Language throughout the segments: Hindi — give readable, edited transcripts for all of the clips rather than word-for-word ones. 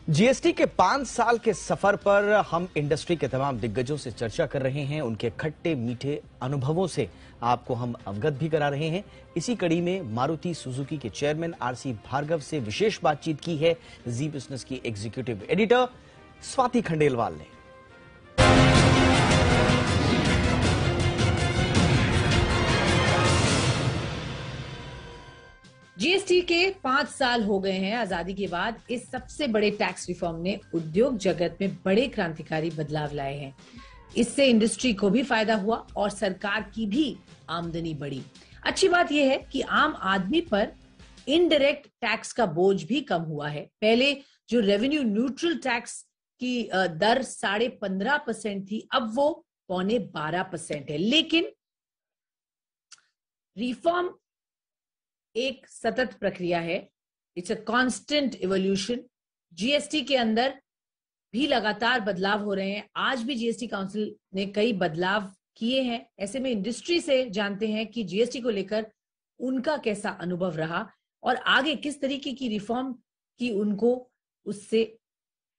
जीएसटी के 5 साल के सफर पर हम इंडस्ट्री के तमाम दिग्गजों से चर्चा कर रहे हैं। उनके खट्टे मीठे अनुभवों से आपको हम अवगत भी करा रहे हैं। इसी कड़ी में मारुति सुजुकी के चेयरमैन आरसी भार्गव से विशेष बातचीत की है जी बिजनेस की एग्जीक्यूटिव एडिटर स्वाति खंडेलवाल ने। जीएसटी के 5 साल हो गए हैं आजादी के बाद। इस सबसे बड़े टैक्स रिफॉर्म ने उद्योग जगत में बड़े क्रांतिकारी बदलाव लाए हैं। इससे इंडस्ट्री को भी फायदा हुआ और सरकार की भी आमदनी बढ़ी। अच्छी बात यह है कि आम आदमी पर इनडायरेक्ट टैक्स का बोझ भी कम हुआ है। पहले जो रेवेन्यू न्यूट्रल टैक्स की दर 15.5% थी, अब वो 12.25% है। लेकिन रिफॉर्म एक सतत प्रक्रिया है, it's a constant evolution. GST के अंदर भी लगातार बदलाव हो रहे हैं। आज भी जीएसटी काउंसिल ने कई बदलाव किए हैं। ऐसे में इंडस्ट्री से जानते हैं कि जीएसटी को लेकर उनका कैसा अनुभव रहा और आगे किस तरीके की रिफॉर्म की उनको उससे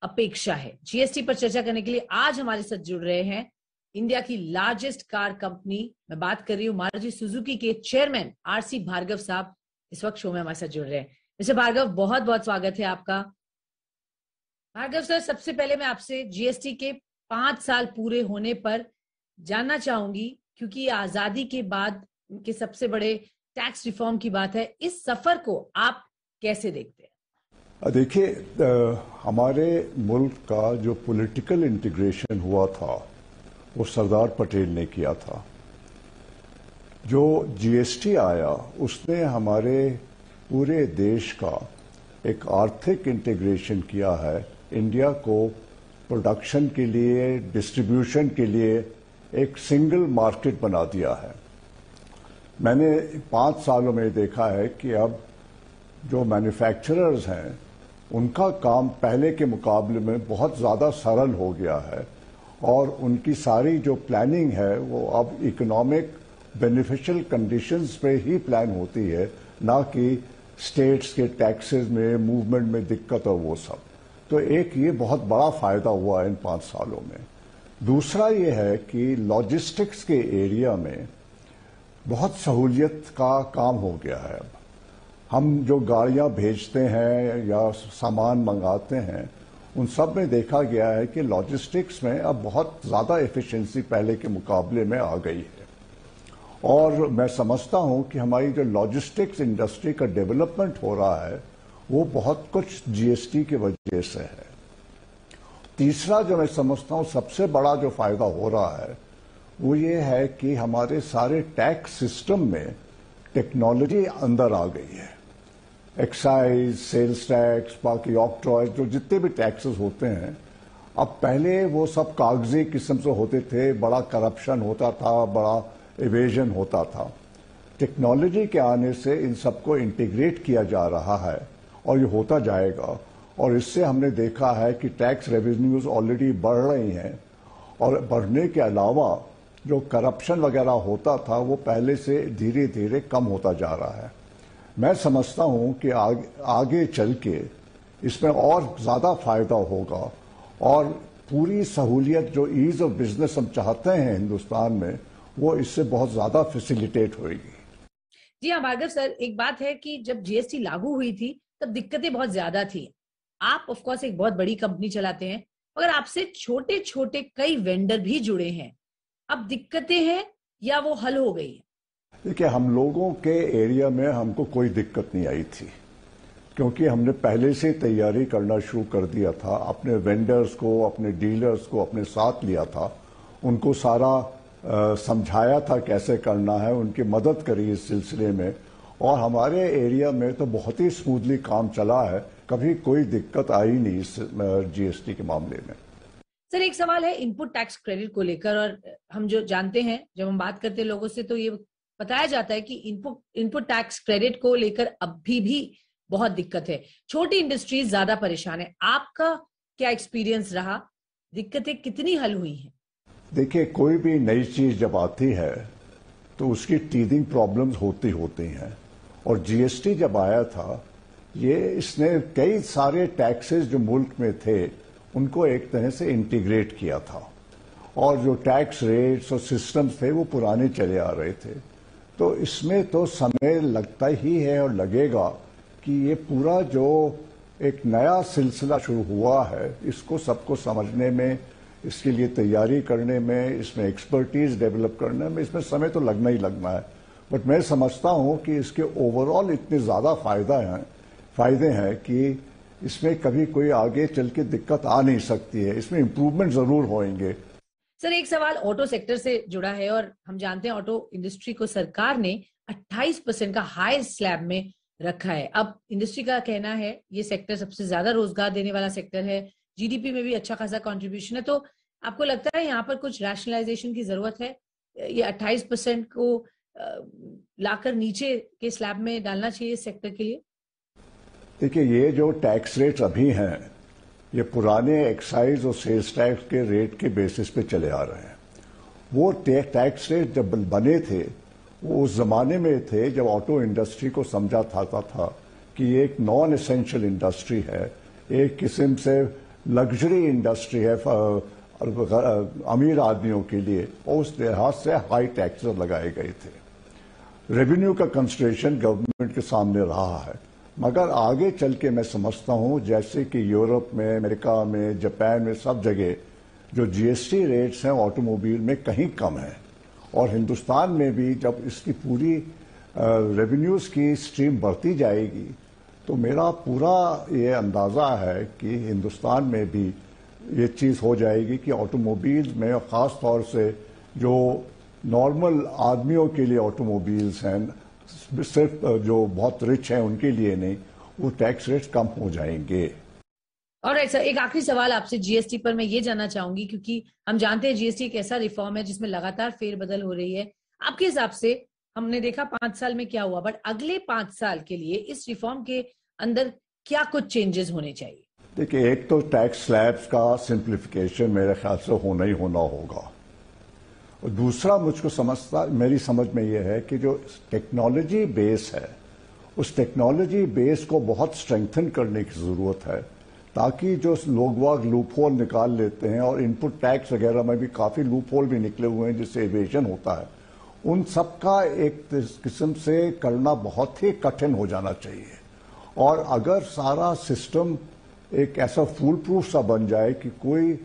अपेक्षा है। जीएसटी पर चर्चा करने के लिए आज हमारे साथ जुड़ रहे हैं इंडिया की लार्जेस्ट कार कंपनी, मैं बात कर रही हूं मारुति सुजुकी के चेयरमैन आरसी भार्गव साहब इस वक्त शो में हमारे साथ जुड़ रहे हैं। मिस्टर भार्गव, बहुत बहुत स्वागत है आपका। भार्गव सर, सबसे पहले मैं आपसे जीएसटी के 5 साल पूरे होने पर जानना चाहूंगी, क्योंकि आजादी के बाद के सबसे बड़े टैक्स रिफॉर्म की बात है। इस सफर को आप कैसे देखते हैं? देखिए, हमारे मुल्क का जो पॉलिटिकल इंटीग्रेशन हुआ था वो सरदार पटेल ने किया था। जो जीएसटी आया उसने हमारे पूरे देश का एक आर्थिक इंटीग्रेशन किया है। इंडिया को प्रोडक्शन के लिए, डिस्ट्रीब्यूशन के लिए एक सिंगल मार्केट बना दिया है। मैंने 5 सालों में देखा है कि अब जो मैन्युफैक्चरर्स हैं उनका काम पहले के मुकाबले में बहुत ज़्यादा सरल हो गया है और उनकी सारी जो प्लानिंग है वो अब इकोनॉमिक बेनिफिशियल कंडीशंस पे ही प्लान होती है, ना कि स्टेट्स के टैक्सेस में, मूवमेंट में दिक्कत और वो सब। तो एक ये बहुत बड़ा फायदा हुआ है इन 5 सालों में। दूसरा ये है कि लॉजिस्टिक्स के एरिया में बहुत सहूलियत का काम हो गया है। अब हम जो गाड़ियां भेजते हैं या सामान मंगाते हैं उन सब में देखा गया है कि लॉजिस्टिक्स में अब बहुत ज़्यादा एफिशिएंसी पहले के मुकाबले में आ गई है। और मैं समझता हूं कि हमारी जो लॉजिस्टिक्स इंडस्ट्री का डेवलपमेंट हो रहा है वो बहुत कुछ जीएसटी की वजह से है। तीसरा जो मैं समझता हूं सबसे बड़ा जो फायदा हो रहा है वो ये है कि हमारे सारे टैक्स सिस्टम में टेक्नोलॉजी अंदर आ गई है। एक्साइज, सेल्स टैक्स, बाकी ऑक्ट्रॉय, जो जितने भी टैक्सेस होते हैं, अब पहले वो सब कागजी किस्म से होते थे, बड़ा करप्शन होता था, बड़ा इवेजन होता था। टेक्नोलॉजी के आने से इन सबको इंटीग्रेट किया जा रहा है और ये होता जाएगा। और इससे हमने देखा है कि टैक्स रेवेन्यूज ऑलरेडी बढ़ रही हैं और बढ़ने के अलावा जो करप्शन वगैरह होता था वो पहले से धीरे धीरे कम होता जा रहा है। मैं समझता हूं कि आगे चल के इसमें और ज्यादा फायदा होगा और पूरी सहूलियत जो ईज ऑफ बिजनेस हम चाहते हैं हिंदुस्तान में वो इससे बहुत ज्यादा फैसिलिटेट होगी। जी हाँ भार्गव सर, एक बात है कि जब जीएसटी लागू हुई थी तब दिक्कतें बहुत ज्यादा थी। आप ऑफ कोर्स एक बहुत बड़ी कंपनी चलाते हैं, मगर आपसे छोटे छोटे कई वेंडर भी जुड़े हैं। अब दिक्कतें हैं या वो हल हो गई है? देखिए, हम लोगों के एरिया में हमको कोई दिक्कत नहीं आई थी, क्योंकि हमने पहले से तैयारी करना शुरू कर दिया था। अपने वेंडर्स को, अपने डीलर्स को अपने साथ लिया था, उनको सारा समझाया था कैसे करना है, उनकी मदद करी इस सिलसिले में। और हमारे एरिया में तो बहुत ही स्मूथली काम चला है, कभी कोई दिक्कत आई नहीं इस जीएसटी के मामले में। सर, एक सवाल है इनपुट टैक्स क्रेडिट को लेकर, और हम जो जानते हैं जब हम बात करते हैं लोगों से तो ये बताया जाता है कि इनपुट टैक्स क्रेडिट को लेकर अभी भी बहुत दिक्कत है। छोटी इंडस्ट्रीज ज्यादा परेशान है। आपका क्या एक्सपीरियंस रहा? दिक्कतें कितनी हल हुई हैं? देखिए, कोई भी नई चीज जब आती है तो उसकी टीदिंग प्रॉब्लम्स होती हैं। और जीएसटी जब आया था इसने कई सारे टैक्सेस जो मुल्क में थे उनको एक तरह से इंटीग्रेट किया था, और जो टैक्स रेट्स और सिस्टम्स थे वो पुराने चले आ रहे थे। तो इसमें तो समय लगता ही है और लगेगा कि ये पूरा जो एक नया सिलसिला शुरू हुआ है इसको सबको समझने में, इसके लिए तैयारी करने में, इसमें एक्सपर्टीज डेवलप करने में, इसमें समय तो लगना ही लगना है। बट मैं समझता हूं कि इसके ओवरऑल इतने ज्यादा फायदे हैं कि इसमें कभी कोई आगे चल के दिक्कत आ नहीं सकती है, इसमें इंप्रूवमेंट जरूर होंगे। सर, एक सवाल ऑटो सेक्टर से जुड़ा है और हम जानते हैं ऑटो इंडस्ट्री को सरकार ने 28% का हाई स्लैब में रखा है। अब इंडस्ट्री का कहना है ये सेक्टर सबसे ज्यादा रोजगार देने वाला सेक्टर है, जीडीपी में भी अच्छा खासा कंट्रीब्यूशन है, तो आपको लगता है यहाँ पर कुछ रैशनलाइजेशन की जरूरत है? ये 28% को लाकर नीचे के स्लैब में डालना चाहिए सेक्टर के लिए? देखिए, ये जो टैक्स रेट्स अभी हैं ये पुराने एक्साइज और सेल्स टैक्स के रेट के बेसिस पे चले आ रहे हैं। वो टैक्स रेट जब बने थे वो उस जमाने में थे जब ऑटो इंडस्ट्री को समझा था कि ये एक नॉन एसेंशियल इंडस्ट्री है, एक किस्म से लग्जरी इंडस्ट्री है अमीर आदमियों के लिए, और उस लिहाज से हाई टैक्सेस लगाए गए थे। रेवेन्यू का कंसिडरेशन गवर्नमेंट के सामने रहा है, मगर आगे चल के मैं समझता हूं जैसे कि यूरोप में, अमेरिका में, जापान में, सब जगह जो जीएसटी रेट्स हैं ऑटोमोबाइल में कहीं कम है, और हिंदुस्तान में भी जब इसकी पूरी रेवेन्यूज की स्ट्रीम बढ़ती जाएगी तो मेरा पूरा ये अंदाजा है कि हिंदुस्तान में भी ये चीज हो जाएगी कि ऑटोमोबाइल में, खास तौर से जो नॉर्मल आदमियों के लिए ऑटोमोबाइल्स हैं, सिर्फ जो बहुत रिच हैं उनके लिए नहीं, वो टैक्स रेट्स कम हो जाएंगे। और सर, एक आखिरी सवाल आपसे जीएसटी पर मैं ये जानना चाहूंगी, क्योंकि हम जानते हैं जीएसटी एक ऐसा रिफॉर्म है जिसमें लगातार फेरबदल हो रही है। आपके हिसाब से, हमने देखा 5 साल में क्या हुआ, बट अगले 5 साल के लिए इस रिफॉर्म के अंदर क्या कुछ चेंजेस होने चाहिए? देखिए, एक तो टैक्स स्लैब्स का सिंप्लीफिकेशन मेरे ख्याल से होना ही होना होगा, और दूसरा मेरी समझ में यह है कि जो टेक्नोलॉजी बेस है उस टेक्नोलॉजी बेस को बहुत स्ट्रेंथन करने की जरूरत है, ताकि जो लोग लूप होल निकाल लेते हैं, और इनपुट टैक्स वगैरह में भी काफी लूप होल भी निकले हुए हैं जिससे एवेजन होता है, उन सब का एक किस्म से करना बहुत ही कठिन हो जाना चाहिए। और अगर सारा सिस्टम एक ऐसा फूल प्रूफ सा बन जाए कि कोई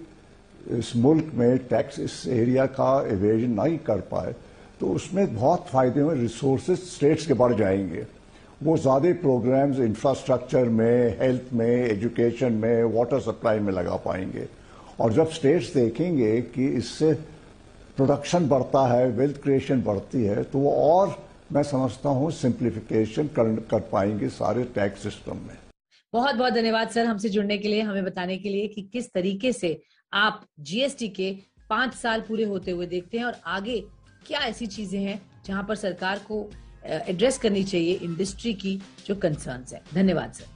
इस मुल्क में टैक्स इस एरिया का एवेजन नहीं कर पाए, तो उसमें बहुत फायदे में रिसोर्सेज स्टेट्स के बढ़ जाएंगे। वो ज्यादा प्रोग्राम्स इंफ्रास्ट्रक्चर में, हेल्थ में, एजुकेशन में, वाटर सप्लाई में लगा पाएंगे, और जब स्टेट्स देखेंगे कि इससे प्रोडक्शन बढ़ता है, वेल्थ क्रिएशन बढ़ती है, तो वो और मैं समझता हूं सिंप्लीफिकेशन कर पाएंगे सारे टैक्स सिस्टम में। बहुत बहुत धन्यवाद सर, हमसे जुड़ने के लिए, हमें बताने के लिए कि किस तरीके से आप जीएसटी के 5 साल पूरे होते हुए देखते हैं और आगे क्या ऐसी चीजें हैं जहां पर सरकार को एड्रेस करनी चाहिए इंडस्ट्री की जो कंसर्न्स है। धन्यवाद सर।